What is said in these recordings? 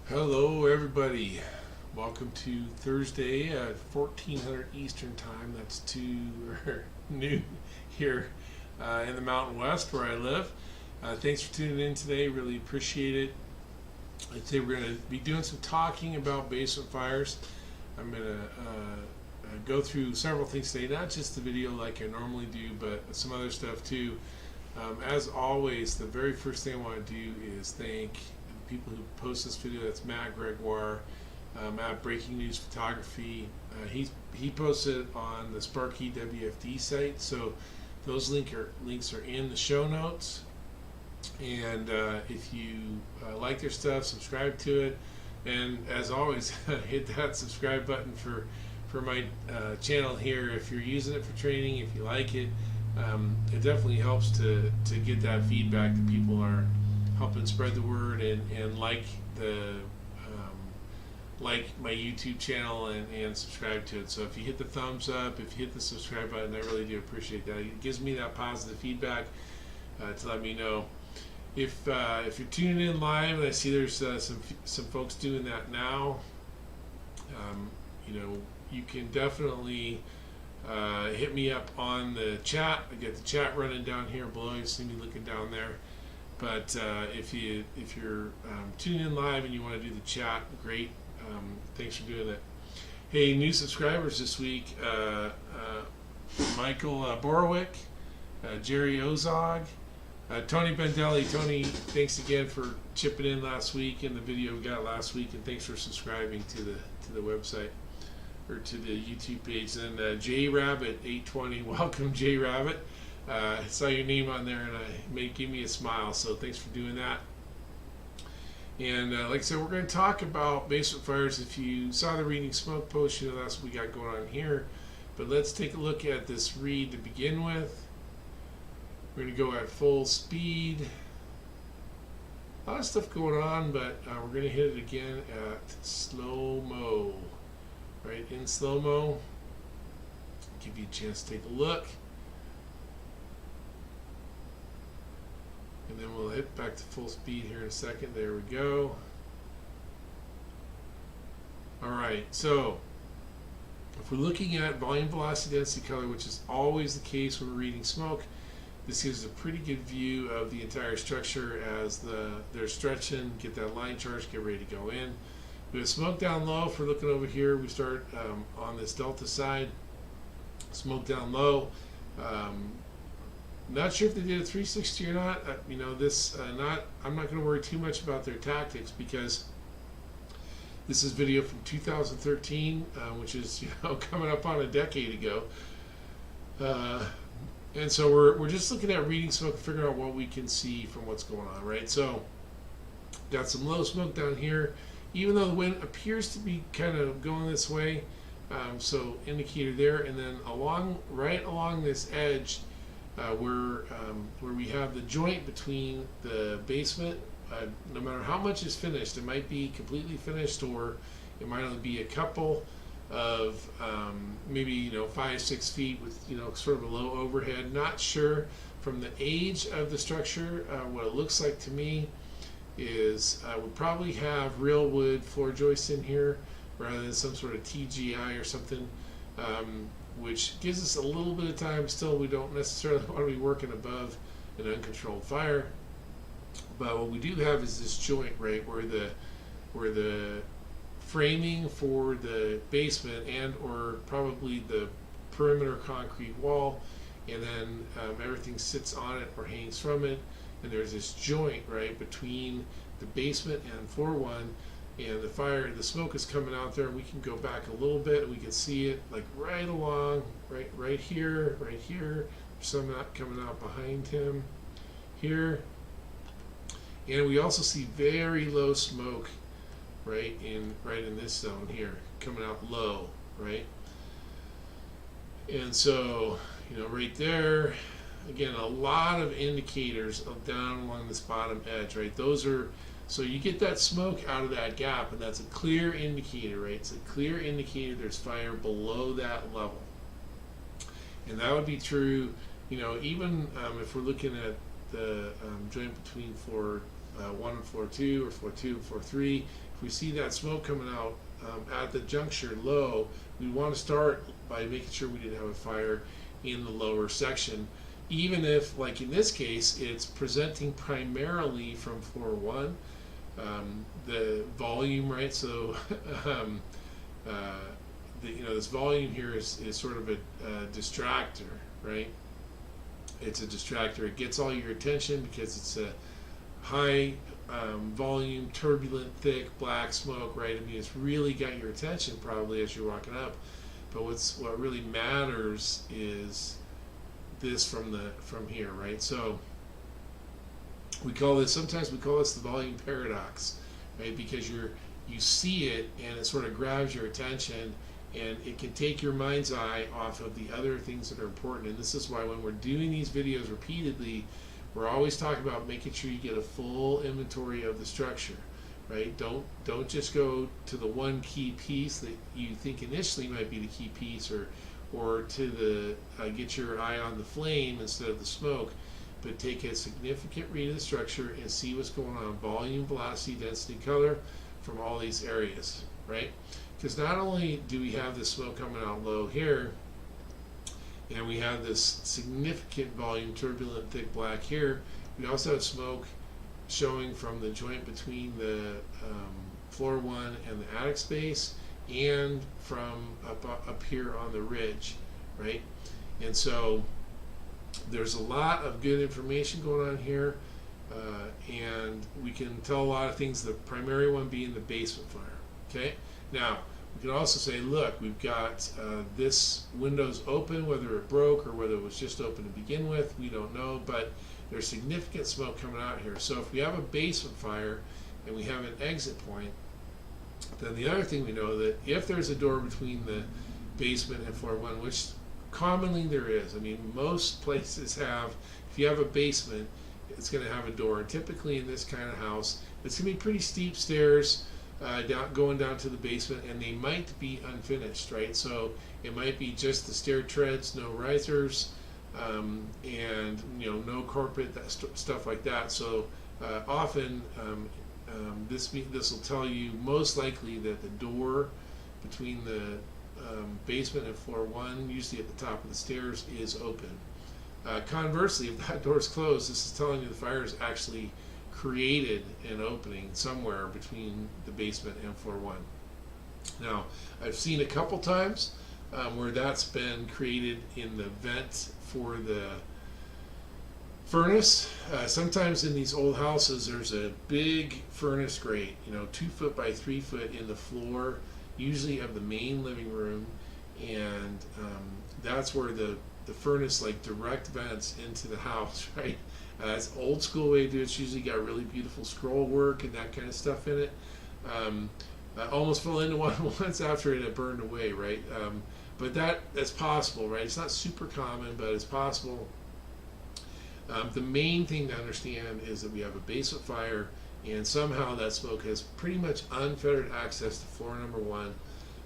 Hello, everybody. Welcome to Thursday at 1400 Eastern Time. That's 2 noon here in the Mountain West where I live. Thanks for tuning in today. Really appreciate it. I'd say we're going to be doing some talking about basement fires. I'm going to go through several things today, not just the video like I normally do, but some other stuff too. As always, the very first thing I want to do is thank people who post this video. That's Matt Gregoire at Breaking News Photography. He posted on the Sparky WFD site, so those links are in the show notes. And if you like their stuff, subscribe to it. And as always, hit that subscribe button for my channel here. If you're using it for training, if you like it, it definitely helps to get that feedback that people are helping spread the word and like my YouTube channel and subscribe to it. So if you hit the thumbs up, if you hit the subscribe button, I really do appreciate that. It gives me that positive feedback to let me know. If you're tuning in live, and I see there's some folks doing that now, you can definitely hit me up on the chat. I got the chat running down here below. You see me looking down there. But if you're tuning in live and you want to do the chat, great. Thanks for doing that. Hey, new subscribers this week: Michael Borowick, Jerry Ozog, Tony Bendelli. Tony, thanks again for chipping in last week in the video we got last week, and thanks for subscribing to the website or to the YouTube page. And J Rabbit 820, welcome J Rabbit. I saw your name on there and it made give me a smile, so thanks for doing that. And like I said, we're going to talk about basement fires. If you saw the Reading Smoke post, you know that's what we got going on here. But let's take a look at this read to begin with. We're going to go at full speed. A lot of stuff going on, but we're going to hit it again at slow-mo. Right, in slow-mo. Give you a chance to take a look. And then we'll hit back to full speed here in a second. There we go. Alright, so if we're looking at volume, velocity, density, color, which is always the case when we're reading smoke, this gives a pretty good view of the entire structure as they're stretching, get that line charge, get ready to go in. We have smoke down low. If we're looking over here, we start on this delta side. Smoke down low. Not sure if they did a 360 or not. I'm not going to worry too much about their tactics because this is video from 2013, which is coming up on a decade ago. And so we're just looking at reading smoke and figuring out what we can see from what's going on, right? So got some low smoke down here, even though the wind appears to be kind of going this way. So indicator there, and then right along this edge. Where we have the joint between the basement, no matter how much is finished, it might be completely finished or it might only be a couple of maybe 5-6 feet with sort of a low overhead. Not sure from the age of the structure. What it looks like to me is I would probably have real wood floor joists in here rather than some sort of TGI or something. Which gives us a little bit of time. Still, we don't necessarily want to be working above an uncontrolled fire. But what we do have is this joint, right, where the framing for the basement and or probably the perimeter concrete wall, and then everything sits on it or hangs from it, and there's this joint, right, between the basement and floor one. And the smoke is coming out there, and we can go back a little bit and we can see it like right along, right here, some of that coming out behind him here. And we also see very low smoke right in this zone here, coming out low, right? And so, right there, again, a lot of indicators down along this bottom edge, right? So you get that smoke out of that gap, and that's a clear indicator, right? It's a clear indicator there's fire below that level. And that would be true, even if we're looking at the joint between floor 1 and floor 2, or floor 2 and floor 3. If we see that smoke coming out at the juncture low, we want to start by making sure we didn't have a fire in the lower section, even if, like in this case, it's presenting primarily from floor 1. The volume, right? So this volume here is sort of a distractor, right? It's a distractor. It gets all your attention because it's a high volume, turbulent, thick, black smoke, right? I mean, it's really got your attention probably as you're walking up. But what really matters is this from here, right? So sometimes we call this the volume paradox, right? Because you see it and it sort of grabs your attention, and it can take your mind's eye off of the other things that are important. And this is why when we're doing these videos repeatedly, we're always talking about making sure you get a full inventory of the structure, right? Don't just go to the one key piece that you think initially might be the key piece, or to the get your eye on the flame instead of the smoke, but take a significant read of the structure and see what's going on, volume, velocity, density, color, from all these areas, right? Because not only do we have this smoke coming out low here, and we have this significant volume, turbulent, thick black here, we also have smoke showing from the joint between the floor 1 and the attic space, and from up here on the ridge, right? And so there's a lot of good information going on here, and we can tell a lot of things, the primary one being the basement fire. Okay, now we can also say, look, we've got this window's open, whether it broke or whether it was just open to begin with, we don't know, but there's significant smoke coming out here. So if we have a basement fire and we have an exit point, then the other thing we know, that if there's a door between the basement and floor 1, which commonly there is, I mean, most places have, if you have a basement, it's going to have a door. And typically in this kind of house, it's going to be pretty steep stairs going down to the basement, and they might be unfinished, right? So it might be just the stair treads, no risers, and no carpet, stuff like that. So often this will tell you most likely that the door between the basement and floor 1, usually at the top of the stairs, is open. Conversely, if that door is closed, this is telling you the fire is actually created an opening somewhere between the basement and floor 1. Now, I've seen a couple times where that's been created in the vent for the furnace. Sometimes in these old houses, there's a big furnace grate, 2 foot by 3 foot in the floor, usually of the main living room, and that's where the furnace direct vents into the house, right? It's old school way to do it. It's usually got really beautiful scroll work and that kind of stuff in it. I almost fell into one once after it had burned away, right? But that's possible, right? It's not super common, but it's possible. The main thing to understand is that we have a basement fire, and somehow that smoke has pretty much unfettered access to floor number 1.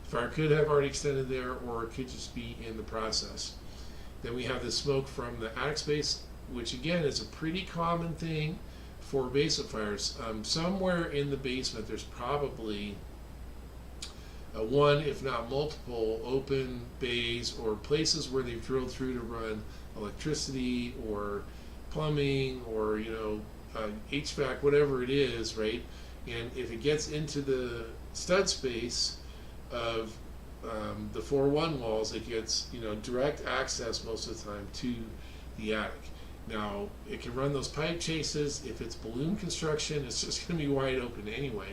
The fire could have already extended there, or it could just be in the process. Then we have the smoke from the attic space, which again is a pretty common thing for basement fires. Somewhere in the basement there's probably one, if not multiple, open bays or places where they've drilled through to run electricity or plumbing or HVAC, whatever it is, right? And if it gets into the stud space of the floor 1 walls, it gets direct access most of the time to the attic. Now it can run those pipe chases. If it's balloon construction, it's just going to be wide open anyway,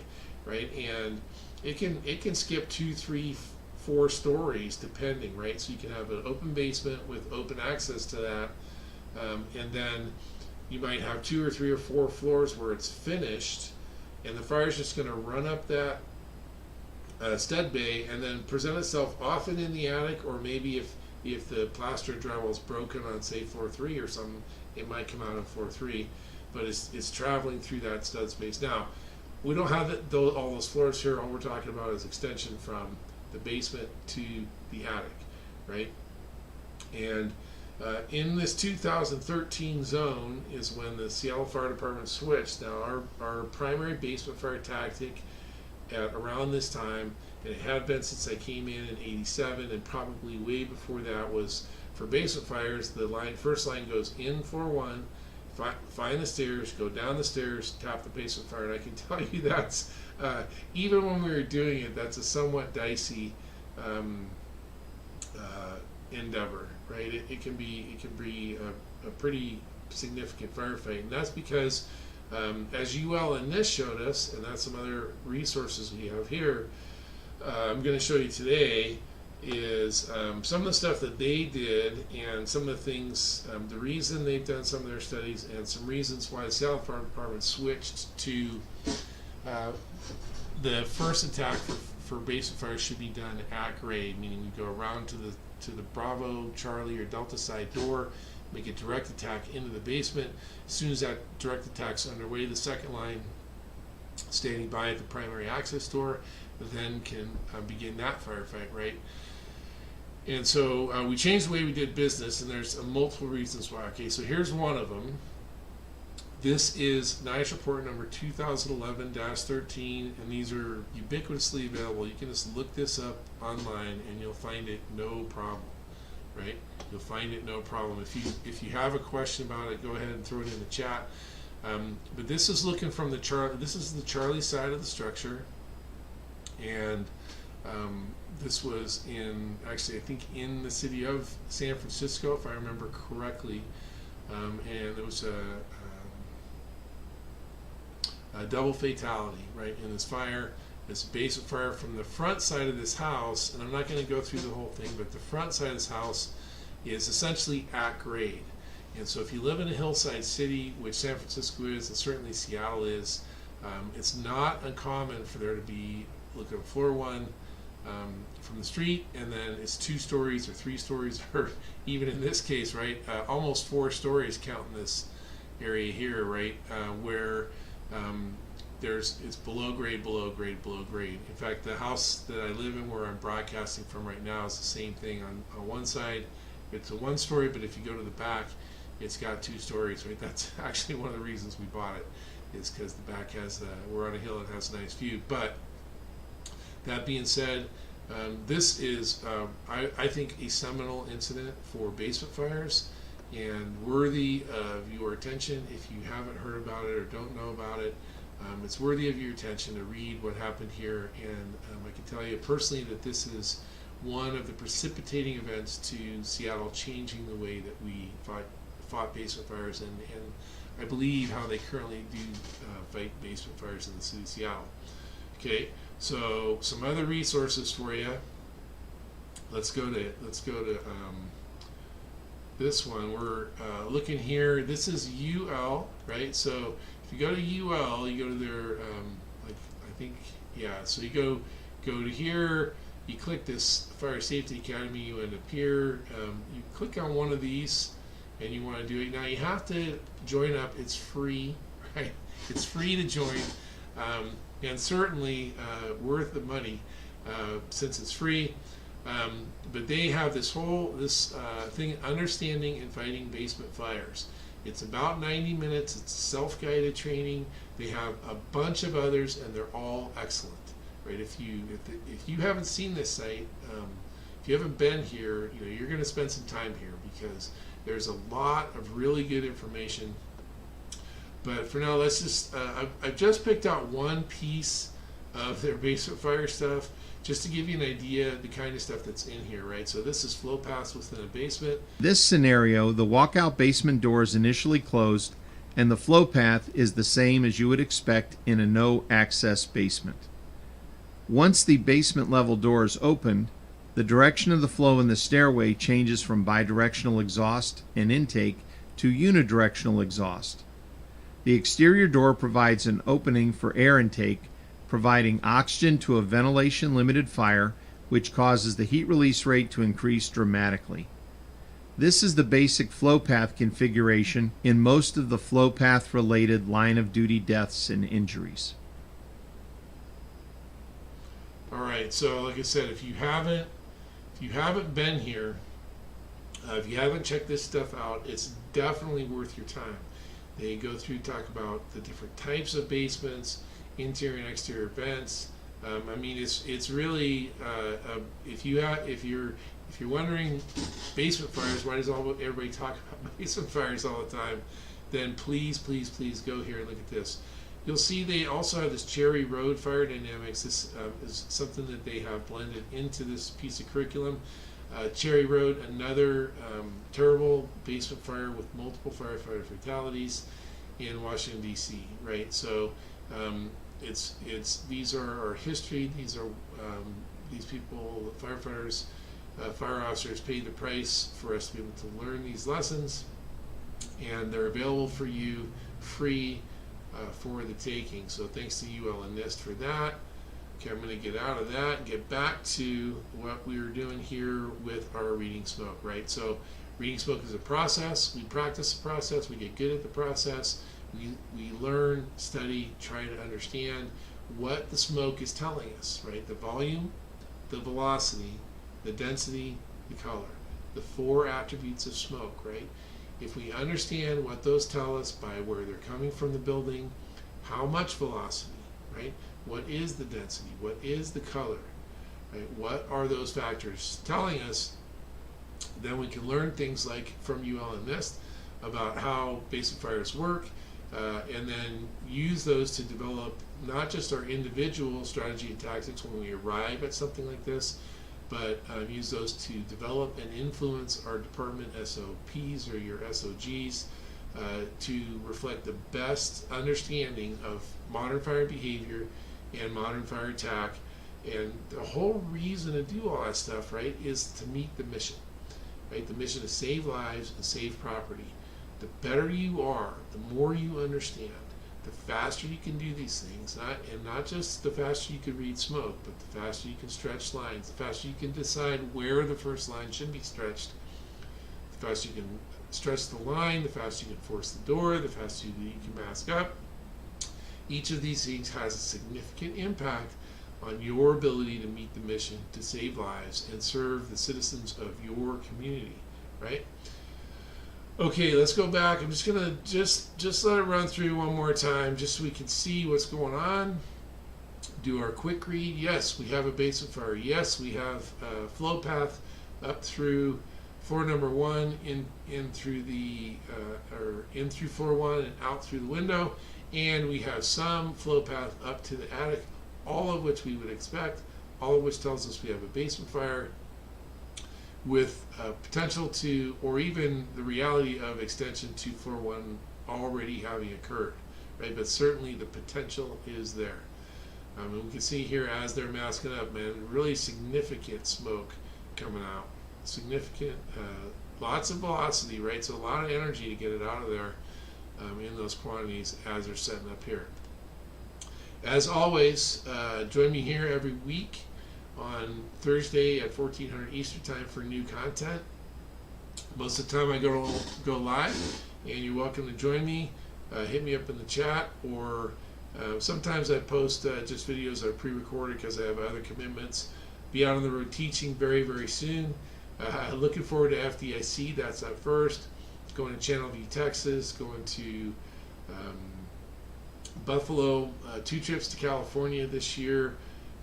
right? And it can skip 2, 3, 4 stories depending, right? So you can have an open basement with open access to that, and then you might have 2 or 3 or 4 floors where it's finished, and the fire's just going to run up that stud bay and then present itself often in the attic, or maybe if the plaster drywall is broken on, say, floor 3 or something, it might come out on floor 3, but it's traveling through that stud space. Now, we don't have all those floors here. All we're talking about is extension from the basement to the attic, right? And In this 2013 zone is when the Seattle Fire Department switched. Now, our primary basement fire tactic at around this time, and it had been since I came in '87, and probably way before that, was for basement fires. The first line goes in floor one, find the stairs, go down the stairs, tap the basement fire. And I can tell you that's even when we were doing it, that's a somewhat dicey endeavor, right? It can be a pretty significant firefight, and that's because as UL and NIST showed us, and that's some other resources we have here, I'm going to show you today, is some of the stuff that they did, and some of the things, the reason they've done some of their studies, and some reasons why the Seattle Fire Department switched to the first attack for basement fires should be done at grade, meaning we go around to the Bravo, Charlie, or Delta side door, make a direct attack into the basement. As soon as that direct attack's underway, the second line standing by at the primary access door then can begin that firefight, right? And so we changed the way we did business, and there's multiple reasons why. Okay, so here's one of them. This is NIOSH report number 2011-13, and these are ubiquitously available. You can just look this up online, and you'll find it no problem, right? You'll find it no problem. If you have a question about it, go ahead and throw it in the chat. But this is looking from the This is the Charlie side of the structure, and this was actually I think in the city of San Francisco, if I remember correctly, and it was a double fatality, right, in this fire. This basement fire from the front side of this house, and I'm not going to go through the whole thing, but the front side of this house is essentially at grade. And so if you live in a hillside city, which San Francisco is, and certainly Seattle is, it's not uncommon for there to be, look at floor one from the street, and then it's 2 stories or 3 stories, or even in this case, right, almost 4 stories counting this area here, right, where it's below grade, below grade, below grade. In fact, the house that I live in, where I'm broadcasting from right now, is the same thing. On one side, it's a 1 story, but if you go to the back, it's got 2 stories, right? That's actually one of the reasons we bought it, is because the back has, we're on a hill, it has a nice view. But that being said, this is, I think, a seminal incident for basement fires, and worthy of your attention. If you haven't heard about it or don't know about it, it's worthy of your attention to read what happened here. And I can tell you personally that this is one of the precipitating events to Seattle changing the way that we fought basement fires, and I believe how they currently do fight basement fires in the city of Seattle. Okay, so some other resources for you. Let's go to this one. We're looking here. This is UL, right? So if you go to UL, you go to their, like, I think, yeah. So you go to here. You click this Fire Safety Academy. You end up here. You click on one of these, and you want to do it. Now you have to join up. It's free, right? It's free to join, and certainly worth the money since it's free. But they have this thing, Understanding and Fighting Basement Fires. It's about 90 minutes. It's self-guided training. They have a bunch of others, and they're all excellent. Right? If you haven't seen this site, if you haven't been here, you're going to spend some time here, because there's a lot of really good information. But for now, let's just I've just picked out one piece of their basement fire stuff, just to give you an idea of the kind of stuff that's in here, right? So this is flow paths within a basement. This scenario, the walkout basement door is initially closed, and the flow path is the same as you would expect in a no-access basement. Once the basement level door is opened, the direction of the flow in the stairway changes from bidirectional exhaust and intake to unidirectional exhaust. The exterior door provides an opening for air intake, providing oxygen to a ventilation-limited fire, which causes the heat release rate to increase dramatically. This is the basic flow path configuration in most of the flow path-related line-of-duty deaths and injuries. All right, so like I said, if you haven't been here, If you haven't checked this stuff out, it's definitely worth your time. They go through, talk about the different types of basements, interior and exterior vents. I mean, it's really if you're wondering basement fires, why does everybody talk about basement fires all the time? Then please go here and look at this. You'll see they also have this Cherry Road fire dynamics. This is something that they have blended into this piece of curriculum. Cherry Road, another terrible basement fire with multiple firefighter fatalities in Washington D.C. Right, so these are our history. These are these people, firefighters, fire officers, paid the price for us to be able to learn these lessons, and they're available for you free for the taking. So thanks to UL and NIST for that. Okay, I'm going to get out of that and get back to what we were doing here with our reading smoke, right? So reading smoke is a process. We practice the process. We get good at the process. We learn, study, try to understand what the smoke is telling us, right? The volume, the velocity, the density, the color. The 4 attributes of smoke, right? If we understand what those tell us by where they're coming from the building, how much velocity, right? What is the density? What is the color? Right? What are those factors telling us? Then we can learn things like from UL and NIST about how basement fires work, and then use those to develop not just our individual strategy and tactics when we arrive at something like this, but use those to develop and influence our department SOPs or your SOGs to reflect the best understanding of modern fire behavior and modern fire attack. And the whole reason to do all that stuff, right, is to meet the mission, right? The mission to save lives and save property. The better you are, the more you understand, the faster you can do these things, not just the faster you can read smoke, but the faster you can stretch lines, the faster you can decide where the first line should be stretched, the faster you can stretch the line, the faster you can force the door, the faster you can mask up. Each of these things has a significant impact on your ability to meet the mission to save lives and serve the citizens of your community, right? Okay, let's go back. I'm just gonna just let it run through one more time, just so we can see what's going on. Do our quick read. Yes, we have a basement fire. Yes, we have a flow path up through floor number 1, in through floor 1 and out through the window, and we have some flow path up to the attic. All of which we would expect. All of which tells us we have a basement fire with potential to, or even the reality of extension to floor 1 already having occurred, right? But certainly the potential is there. And we can see here as they're masking up, man, really significant smoke coming out. Significant, lots of velocity, right? So a lot of energy to get it out of there in those quantities as they're setting up here. As always, join me here every week on Thursday at 1400 Eastern Time for new content. Most of the time I go live, and you're welcome to join me. Hit me up in the chat, or sometimes I post just videos that are pre-recorded because I have other commitments. Be out on the road teaching very, very soon. Looking forward to FDIC, that's up first. Going to Channelview, Texas, going to Buffalo, 2 trips to California this year,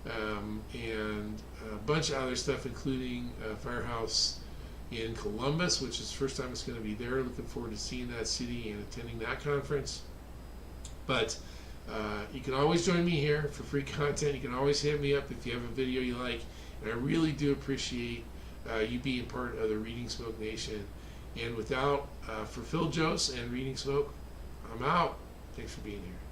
and a bunch of other stuff, including Firehouse in Columbus, which is the first time it's going to be there. Looking forward to seeing that city and attending that conference. But you can always join me here for free content. You can always hit me up if you have a video you like, and I really do appreciate you being part of the Reading Smoke Nation. And for Phil Jose and Reading Smoke, I'm out. Thanks for being here.